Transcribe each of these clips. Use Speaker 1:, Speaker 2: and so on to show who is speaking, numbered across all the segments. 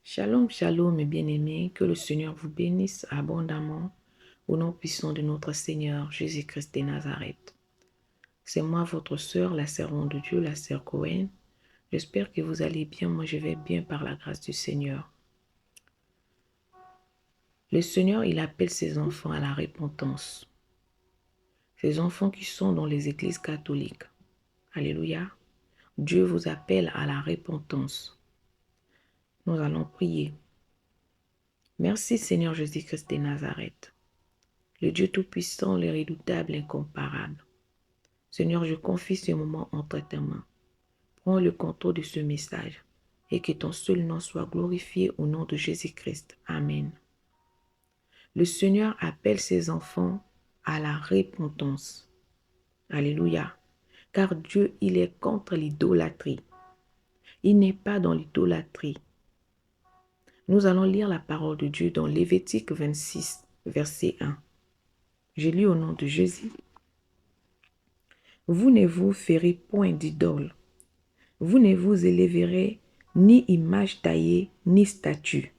Speaker 1: Shalom, shalom, mes bien-aimés, que le Seigneur vous bénisse abondamment au nom puissant de notre Seigneur Jésus-Christ de Nazareth. C'est moi, votre sœur, la servante de Dieu, la sœur Cohen. J'espère que vous allez bien. Moi, je vais bien par la grâce du Seigneur. Le Seigneur, il appelle ses enfants à la repentance. Ses enfants qui sont dans les églises catholiques. Alléluia. Dieu vous appelle à la repentance. Nous allons prier. Merci Seigneur Jésus-Christ de Nazareth, le Dieu tout-puissant, le redoutable, l'incomparable. Seigneur, je confie ce moment entre tes mains. Prends le contrôle de ce message et que ton seul nom soit glorifié au nom de Jésus-Christ. Amen. Le Seigneur appelle ses enfants à la repentance. Alléluia. Car Dieu, il est contre l'idolâtrie. Il n'est pas dans l'idolâtrie. Nous allons lire la parole de Dieu dans Lévitique 26, verset 1. Je lis au nom de Jésus. Vous ne vous ferez point d'idole. Vous ne vous élèverez ni image taillée, ni statue.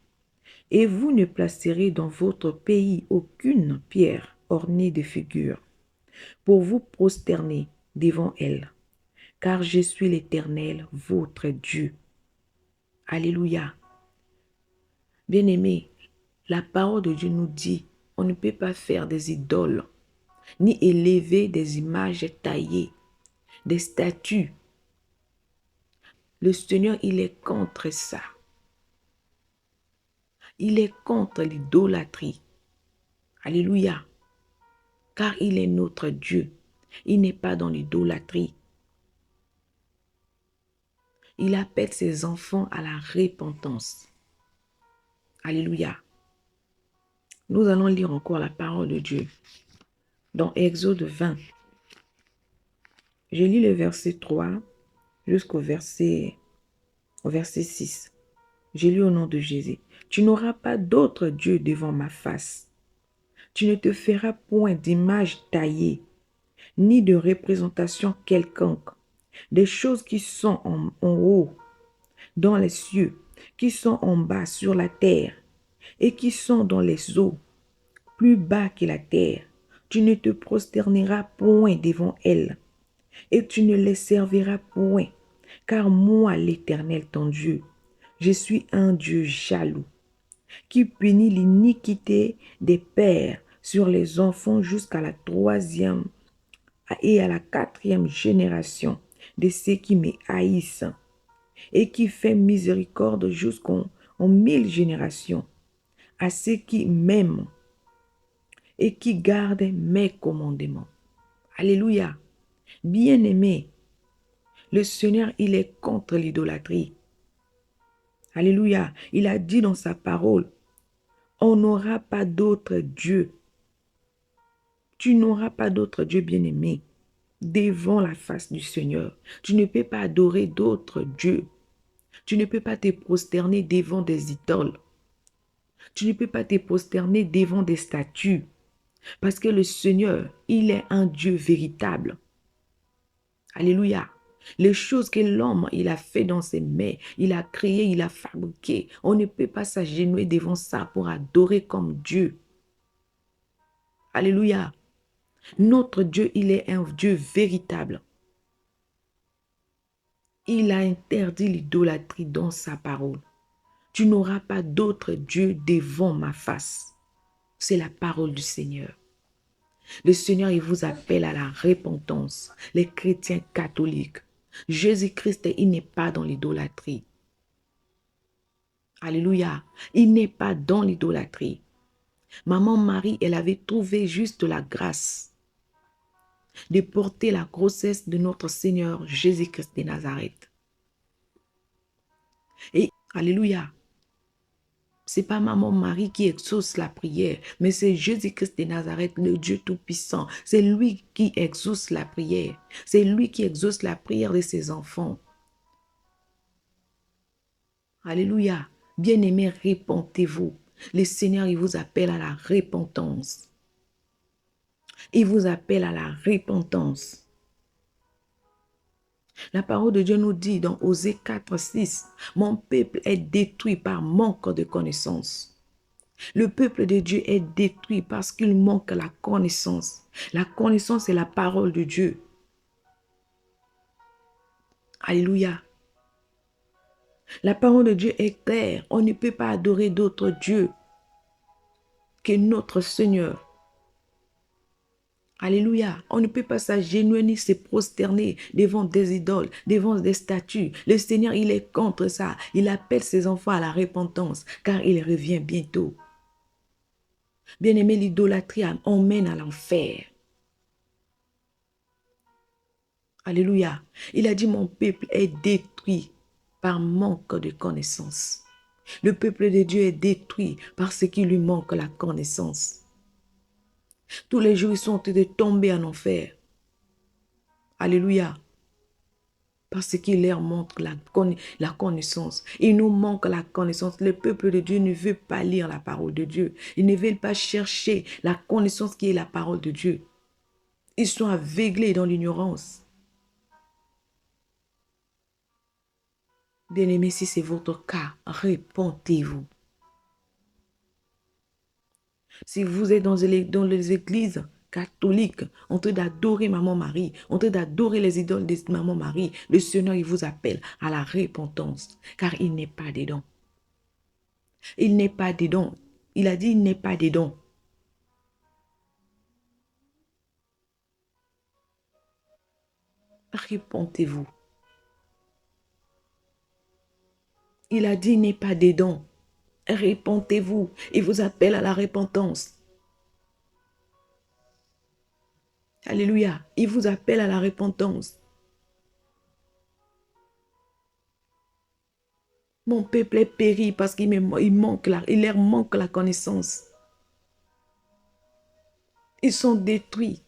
Speaker 1: Et vous ne placerez dans votre pays aucune pierre ornée de figures, pour vous prosterner devant elle. Car je suis l'Éternel, votre Dieu. Alléluia. Bien-aimés, la parole de Dieu nous dit, on ne peut pas faire des idoles, ni élever des images taillées, des statues. Le Seigneur, il est contre ça. Il est contre l'idolâtrie. Alléluia. Car il est notre Dieu. Il n'est pas dans l'idolâtrie. Il appelle ses enfants à la repentance. Alléluia. Nous allons lire encore la parole de Dieu. Dans Exode 20. Je lis le verset 3 jusqu'au verset 6. Je lis au nom de Jésus. Tu n'auras pas d'autre Dieu devant ma face. Tu ne te feras point d'image taillée, ni de représentation quelconque, des choses qui sont en haut, dans les cieux, qui sont en bas sur la terre, et qui sont dans les eaux, plus bas que la terre. Tu ne te prosterneras point devant elles, et tu ne les serviras point, car moi, l'Éternel ton Dieu, je suis un Dieu jaloux, qui punit l'iniquité des pères sur les enfants jusqu'à la 3e et à la 4e génération de ceux qui me haïssent, et qui fait miséricorde jusqu'en 1000 générations à ceux qui m'aiment et qui gardent mes commandements. Alléluia. Bien-aimé, le Seigneur, il est contre l'idolâtrie. Alléluia. Il a dit dans sa parole, on n'aura pas d'autre Dieu. Tu n'auras pas d'autre Dieu, bien-aimé, devant la face du Seigneur. Tu ne peux pas adorer d'autres dieux. Tu ne peux pas te prosterner devant des idoles. Tu ne peux pas te prosterner devant des statues. Parce que le Seigneur, il est un Dieu véritable. Alléluia. Les choses que l'homme, il a fait dans ses mains, il a créé, il a fabriqué. On ne peut pas s'agenouiller devant ça pour adorer comme Dieu. Alléluia. Notre Dieu, il est un Dieu véritable. Il a interdit l'idolâtrie dans sa parole. Tu n'auras pas d'autre Dieu devant ma face. C'est la parole du Seigneur. Le Seigneur, il vous appelle à la repentance. Les chrétiens catholiques. Jésus-Christ, il n'est pas dans l'idolâtrie. Alléluia. Il n'est pas dans l'idolâtrie. Maman Marie, elle avait trouvé juste la grâce de porter la grossesse de notre Seigneur Jésus-Christ de Nazareth. Et alléluia. Ce n'est pas maman Marie qui exauce la prière, mais c'est Jésus-Christ de Nazareth, le Dieu Tout-Puissant. C'est lui qui exauce la prière. C'est lui qui exauce la prière de ses enfants. Alléluia. Bien-aimés, repentez-vous. Le Seigneur, il vous appelle à la repentance. Il vous appelle à la repentance. La parole de Dieu nous dit dans Osée 4, 6, « Mon peuple est détruit par manque de connaissance. » Le peuple de Dieu est détruit parce qu'il manque la connaissance. La connaissance est la parole de Dieu. Alléluia. La parole de Dieu est claire. On ne peut pas adorer d'autres dieux que notre Seigneur. Alléluia. On ne peut pas s'agenouiller ni se prosterner devant des idoles, devant des statues. Le Seigneur, il est contre ça. Il appelle ses enfants à la repentance, car il revient bientôt. Bien-aimé, l'idolâtrie emmène à l'enfer. Alléluia. Il a dit, mon peuple est détruit par manque de connaissance. Le peuple de Dieu est détruit parce qu'il lui manque la connaissance. Tous les jours, ils sont en train de tomber en enfer. Alléluia. Parce qu'il leur manque la connaissance. Il nous manque la connaissance. Le peuple de Dieu ne veut pas lire la parole de Dieu. Ils ne veulent pas chercher la connaissance qui est la parole de Dieu. Ils sont aveuglés dans l'ignorance. Bien-aimés, si c'est votre cas, répentez-vous. Si vous êtes dans les églises catholiques, en train d'adorer Maman Marie, en train d'adorer les idoles de Maman Marie, le Seigneur, il vous appelle à la repentance, car il n'est pas dedans. Il n'est pas dedans. Il a dit, il n'est pas dedans. Repentez-vous. Il a dit, il n'est pas dedans. Repentez-vous. Il vous appelle à la repentance. Alléluia. Il vous appelle à la repentance. Mon peuple est péri parce qu'il leur manque la connaissance. Ils sont détruits.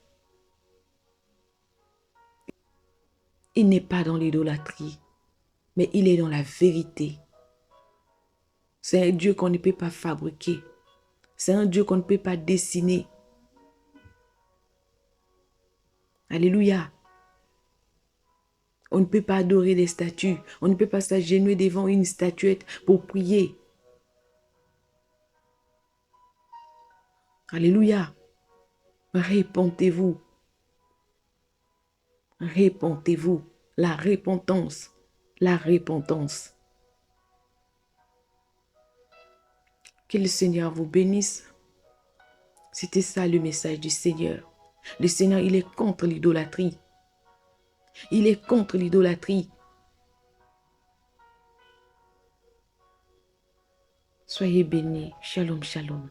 Speaker 1: Il n'est pas dans l'idolâtrie, mais il est dans la vérité. C'est un Dieu qu'on ne peut pas fabriquer. C'est un Dieu qu'on ne peut pas dessiner. Alléluia. On ne peut pas adorer des statues. On ne peut pas s'agenouiller devant une statuette pour prier. Alléluia. Repentez-vous. Repentez-vous. La repentance. La repentance. Que le Seigneur vous bénisse. C'était ça le message du Seigneur. Le Seigneur, il est contre l'idolâtrie. Il est contre l'idolâtrie. Soyez bénis. Shalom, shalom.